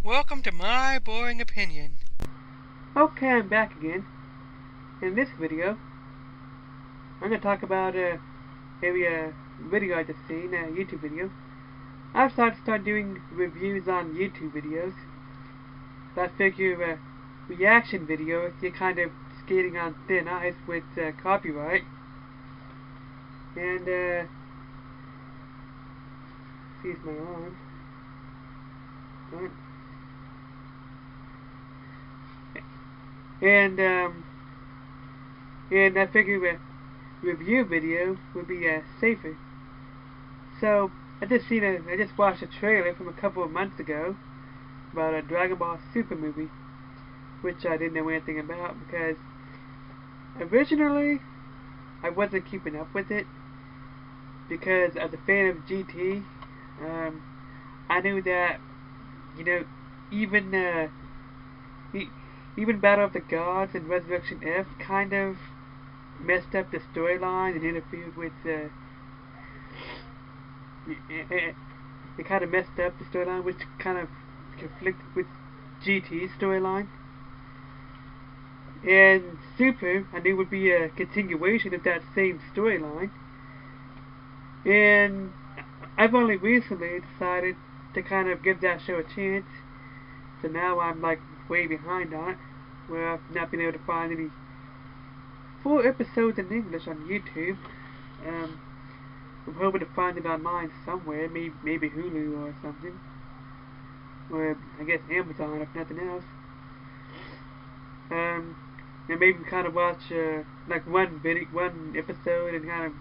Welcome to my boring opinion. Okay, I'm back again. In this video, I'm going to talk about maybe a video I just seen, a YouTube video. I've decided to start doing reviews on YouTube videos. So I figure reaction videos, you're kind of skating on thin ice with copyright. And, excuse my arm. Right. And I figure a review video would be safer. So I just watched a trailer from a couple of months ago about a Dragon Ball Super movie, which I didn't know anything about because originally I wasn't keeping up with it because as a fan of GT, I knew that even even Battle of the Gods and Resurrection F kind of messed up the storyline and interfered with it kind of messed up the storyline, which kind of conflicted with GT's storyline. And Super, I knew would be a continuation of that same storyline. And I've only recently decided to kind of give that show a chance. So now I'm like way behind on it, where I've not been able to find any full episodes in English on YouTube. I'm hoping to find it online somewhere, maybe Hulu or something, or I guess Amazon if nothing else. And maybe kind of watch like one episode and kind of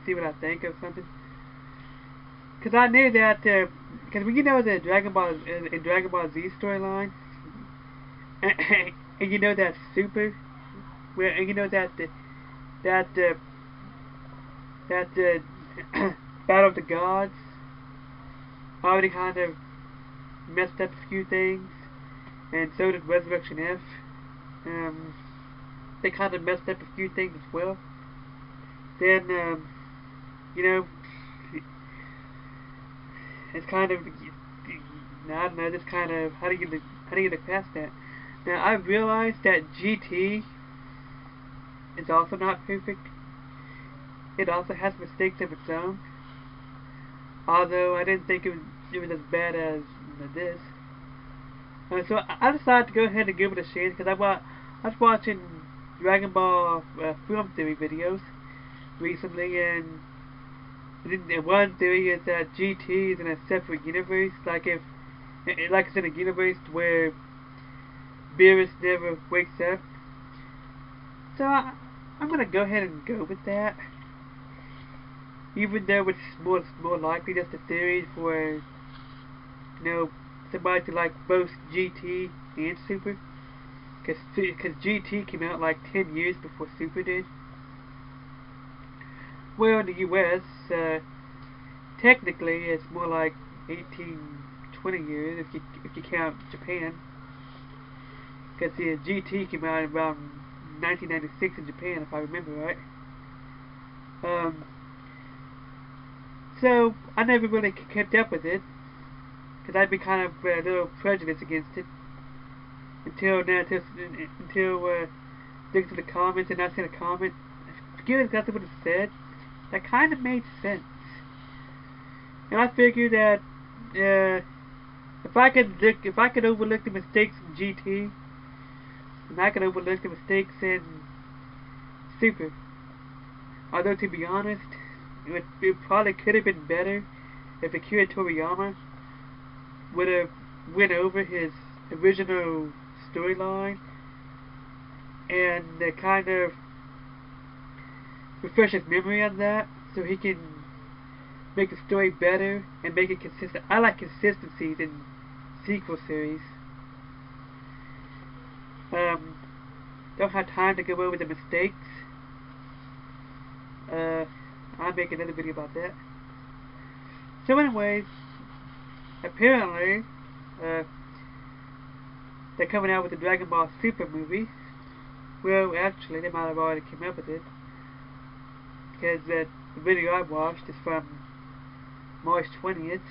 see what I think of something. Because I knew that, because the Dragon Ball Z storyline, and you know that Super, where and you know that Battle of the Gods already kind of messed up a few things, and so did Resurrection F. They kind of messed up a few things as well. Then, it's kind of, I don't know, this kind of, how do you get past that? Now, I realized that GT is also not perfect. It also has mistakes of its own. Although I didn't think it was as bad as this. So I decided to go ahead and give it a chance because I was watching Dragon Ball film theory videos recently, and one theory is that GT is in a separate universe, like it's in a universe where Beerus never wakes up. So I'm gonna go ahead and go with that, even though it's more likely just a theory for somebody to like both GT and Super, because GT came out like 10 years before Super did. Well, in the U.S., technically it's more like 20 years if you count Japan, because the GT came out around 1996 in Japan, if I remember right. So I never really kept up with it because I'd be kind of a little prejudiced against it until looking to the comments, and I seen a comment. I forget exactly what it said. That kind of made sense, and I figured that if I could overlook the mistakes in GT, and I could overlook the mistakes in Super. Although to be honest, it probably could have been better if Akira Toriyama would have went over his original storyline and kind of refresh his memory on that, so he can make the story better and make it consistent. I like consistencies in sequel series. Don't have time to go over the mistakes. I'll make another video about that. So anyways, apparently, they're coming out with the Dragon Ball Super movie. Well, actually, they might have already come up with it, because the video I watched is from March 20th.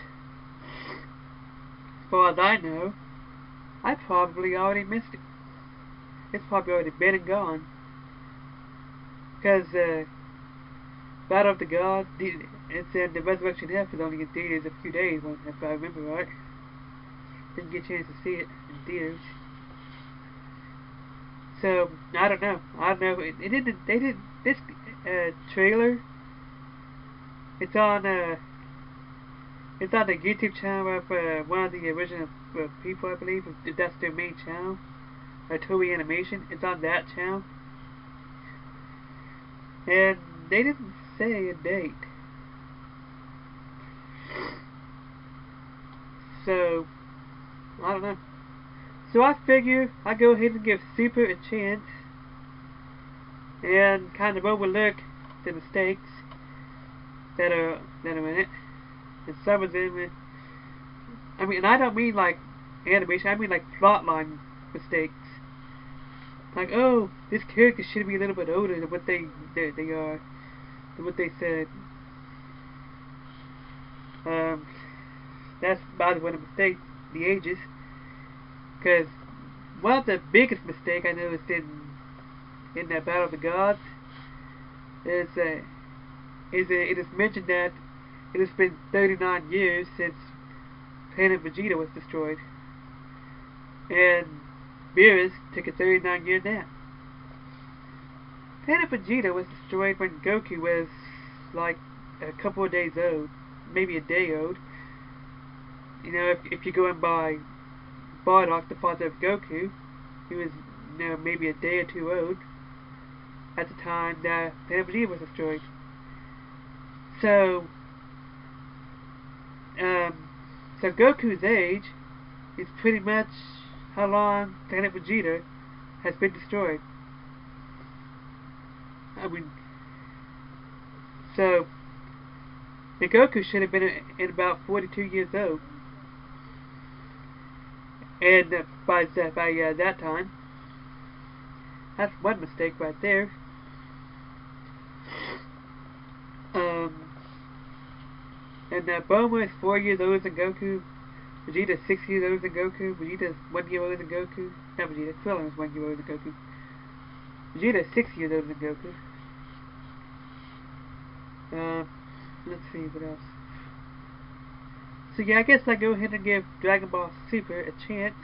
As far as I know, I probably already missed it. It's probably already been and gone. Because Battle of the Gods, it's in the Resurrection F is only in theaters a few days, if I remember right. Didn't get a chance to see it in theaters. So I don't know. They did this trailer. It's on the YouTube channel of one of the original people, I believe. That's their main channel. Toei Animation. It's on that channel. And they didn't say a date. So, I don't know. So I figure I go ahead and give Super a chance and kind of overlook the mistakes that are in it. And some of them, I mean, and I don't mean like animation, I mean like plotline mistakes. Like, oh, this character should be a little bit older than what they are, than what they said. That's by the way the mistake, the ages. Because one of the biggest mistake I noticed in that Battle of the Gods is it is mentioned that it has been 39 years since Planet Vegeta was destroyed, and Beerus took a 39-year nap. Planet Vegeta was destroyed when Goku was like a couple of days old, maybe a day old. You know, if you're going by Bardock, the father of Goku, he was, you know, maybe a day or two old at the time that Planet Vegeta was destroyed. So Goku's age is pretty much how long Planet Vegeta has been destroyed. I mean, so the Goku should have been in about 42 years old. And by that time, that's one mistake right there. And Bulma is 4 years older than Goku. Vegeta is 6 years older than Goku. Vegeta is 1 year older than Goku. Not Vegeta, Krillin is 1 year older than Goku. Vegeta is 6 years older than Goku. Let's see what else. So yeah, I guess I go ahead and give Dragon Ball Super a chance,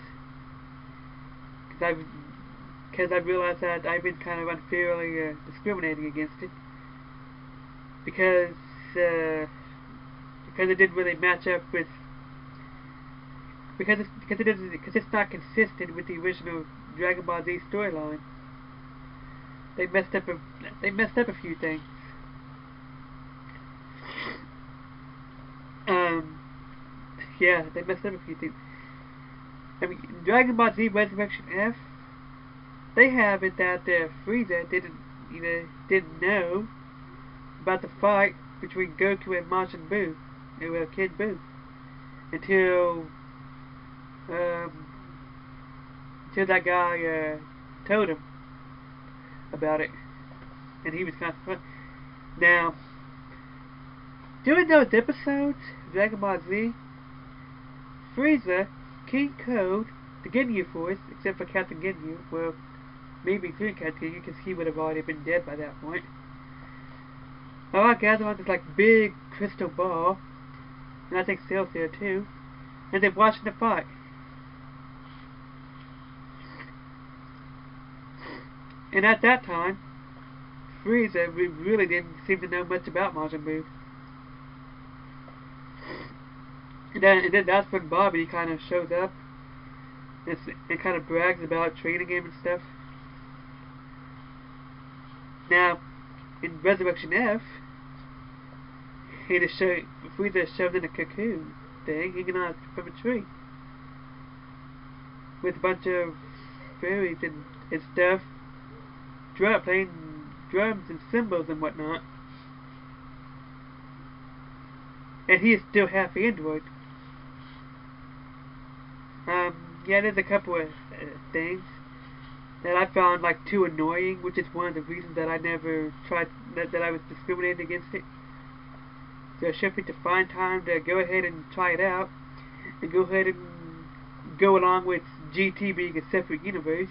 because I realized that I've been kind of unfairly discriminating against it, because it didn't really match up with, because it's not consistent with the original Dragon Ball Z storyline. They messed up a few things. Yeah, they messed up a few things. I mean, Dragon Ball Z Resurrection F, they have it that Frieza didn't know about the fight between Goku and Majin Buu, Kid Buu, until that guy told him about it, and he was kind of fun. Now, during those episodes of Dragon Ball Z, Frieza, King Code, the Ginyu Force, except for Captain Ginyu, well, maybe including Captain Ginyu, because he would have already been dead by that point, all I gather on this like big crystal ball, and I think Cell's there too, and they're watching the fight. And at that time, Frieza really didn't seem to know much about Majin Buu. And then that's when Bobby kind of shows up and kind of brags about training him and stuff. Now, in Resurrection F, Frieza is shoved in a cocoon thing, hanging out from a tree, with a bunch of fairies and stuff, playing drums and cymbals and whatnot. And he is still half android. Yeah, there's a couple of things that I found like too annoying, which is one of the reasons that I never tried, that I was discriminated against it. So I should to find time to go ahead and try it out, and go ahead and go along with GT being a separate universe.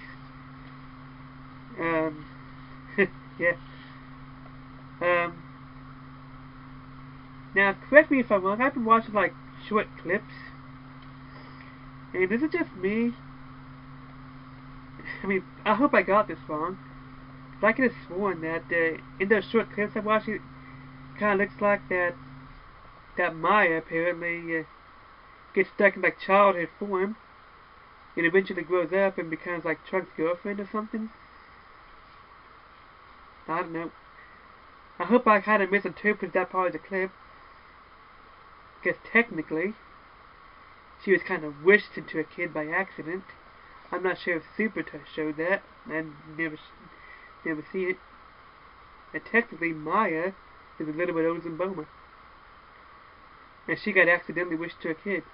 Yeah. Now, correct me if I'm wrong, I've been watching like short clips, and this is just me. I mean, I hope I got this wrong. But I could have sworn that in those short clips I'm watching, it kind of looks like that Maya apparently gets stuck in like childhood form, and eventually grows up and becomes like Trunk's girlfriend or something. I don't know. I hope I kind of misinterpreted that part of the clip, because technically she was kind of wished into a kid by accident. I'm not sure if Super showed that. I never seen it. And technically Maya is a little bit older than Boma, and she got accidentally wished to a kid.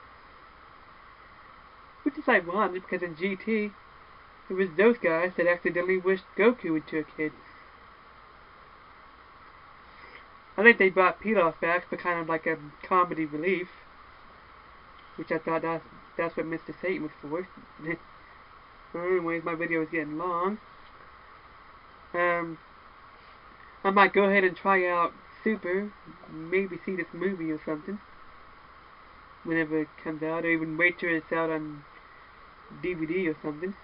Which is ironic, because in GT, it was those guys that accidentally wished Goku into a kid. I think they brought Pilaf back for kind of like a comedy relief, which I thought that's what Mr. Satan was for. Anyways, my video is getting long. I might go ahead and try out Super, maybe see this movie or something whenever it comes out, or even wait till it's out on DVD or something.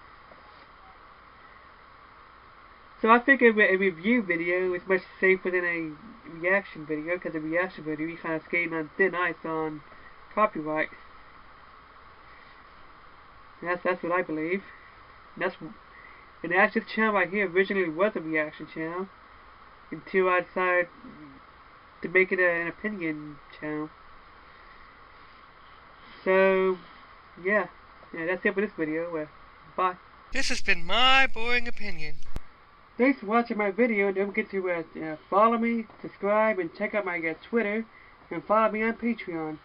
So I figured a review video is much safer than a reaction video, because a reaction video you kind of skating on thin ice on copyright. And that's what I believe. And that's this channel right here originally was a reaction channel, until I decided to make it an opinion channel. So yeah, that's it for this video. Bye. This has been my boring opinion. Thanks for watching my video. Don't forget to follow me, subscribe, and check out my Twitter, and follow me on Patreon.